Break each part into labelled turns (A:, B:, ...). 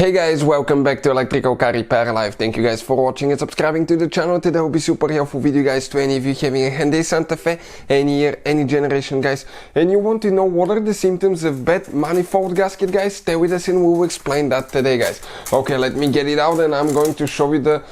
A: Hey guys, welcome back to Electrical Car Repair Live. Thank you guys for watching and subscribing to the channel. Today will be super helpful video guys to any of you having a Hyundai Santa Fe, any year, any generation guys, and you want to know what are the symptoms of bad manifold gasket guys. Stay with us and we will explain that today guys. Okay, let me get it out and I'm going to show you the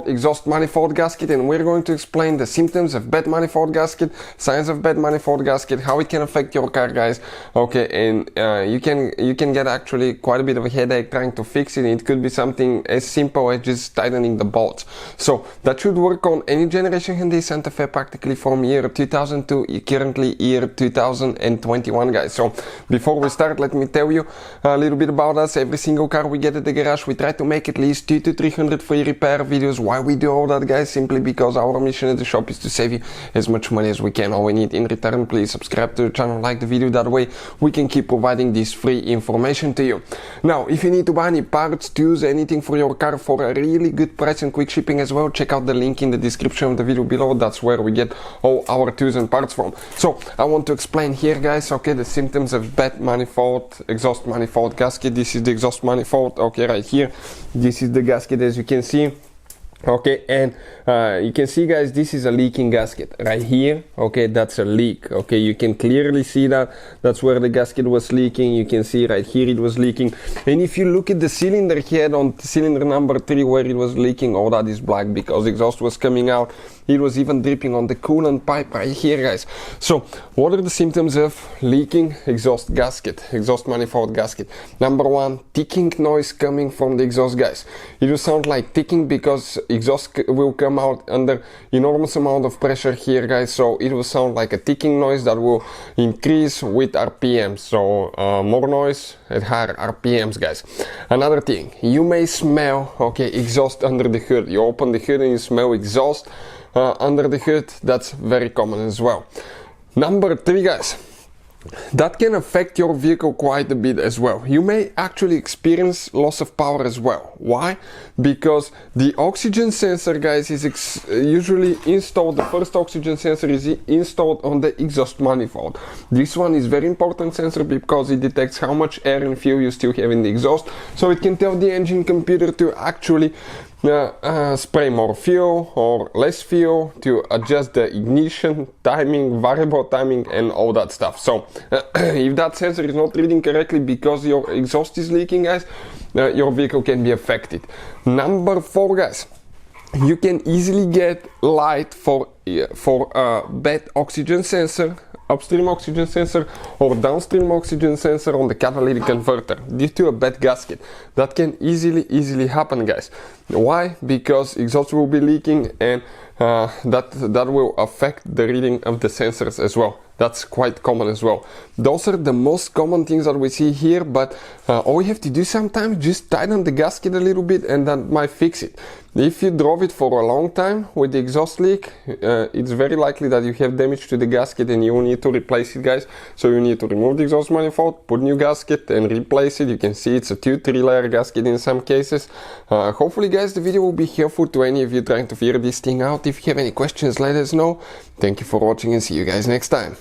A: exhaust manifold gasket, and we're going to explain the symptoms of bad manifold gasket, signs of bad manifold gasket, how it can affect your car guys. Okay, and you can get actually quite a bit of a headache trying to fix it. It could be something as simple as just tightening the bolts. So that should work on any generation Hyundai Santa Fe, practically from year 2000 to currently year 2021 guys. So before we start, let me tell you a little bit about us. Every single car we get at the garage, we try to make at least 200 to 300 free repair videos. Why we do all that guys? Simply because our mission at the shop is to save you as much money as we can. All we need in return, please subscribe to the channel, like the video, that way we can keep providing this free information to you. Now, if you need to buy any parts, tools, anything for your car for a really good price and quick shipping as well, check out the link in the description of the video below. That's where we get all our tools and parts from. So I want to explain here guys, okay, the symptoms of bad manifold, exhaust manifold gasket. This is the exhaust manifold, okay, right here. This is the gasket as you can see. Okay, and you can see guys, this is a leaking gasket right here. Okay, that's a leak. Okay, you can clearly see that. That's where the gasket was leaking. You can see right here it was leaking. And if you look at the cylinder head on cylinder number 3 where it was leaking, all that is black because the exhaust was coming out. It was even dripping on the coolant pipe right here guys. So what are the symptoms of leaking exhaust gasket, exhaust manifold gasket? Number one, ticking noise coming from the exhaust guys. It will sound like ticking because exhaust will come out under enormous amount of pressure here guys, so it will sound like a ticking noise that will increase with RPMs. So more noise at higher RPMs guys. Another thing, you may smell, okay, exhaust under the hood. You open the hood and you smell exhaust under the hood. That's very common as well. Number 3 guys, that can affect your vehicle quite a bit as well. You may actually experience loss of power as well. Why? Because the oxygen sensor guys is usually installed, the first oxygen sensor is installed on the exhaust manifold. This one is very important sensor because it detects how much air and fuel you still have in the exhaust, so it can tell the engine computer to actually spray more fuel or less fuel, to adjust the ignition timing, variable timing and all that stuff. So if that sensor is not reading correctly because your exhaust is leaking guys, your vehicle can be affected. Number 4 guys, you can easily get light for a bad oxygen sensor, upstream oxygen sensor or downstream oxygen sensor on the catalytic converter due to a bad gasket. That can easily happen guys. Why? Because exhaust will be leaking and that will affect the reading of the sensors as well. That's quite common as well. Those are the most common things that we see here, but all you have to do sometimes, just tighten the gasket a little bit and that might fix it. If you drove it for a long time with the exhaust leak, it's very likely that you have damage to the gasket and you will need to replace it guys. So you need to remove the exhaust manifold, put new gasket and replace it. You can see it's a 2-3 layer gasket in some cases. Hopefully guys the video will be helpful to any of you trying to figure this thing out. If you have any questions, let us know. Thank you for watching and see you guys next time.